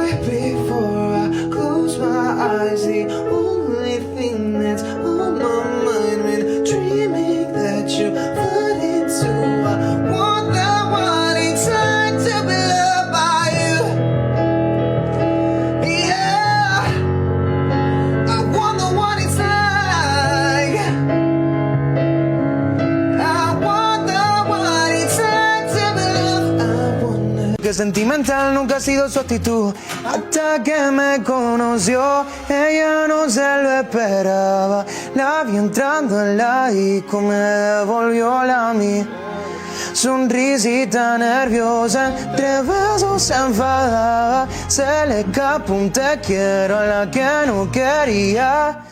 right before I close my eyes. The only thing that's on my mind when dreaming that you put it to. I want that one in time to be loved by you. Yeah, I want the one in time. I want the one in time to be loved. I want que sentimental nunca ha sido su actitud. Hasta que me conoció, ella no se lo esperaba. La vi entrando en la disco, me devolvió la mía. Sonrisita nerviosa, entre besos se enfadaba. Se le escapó un te quiero a la que no quería.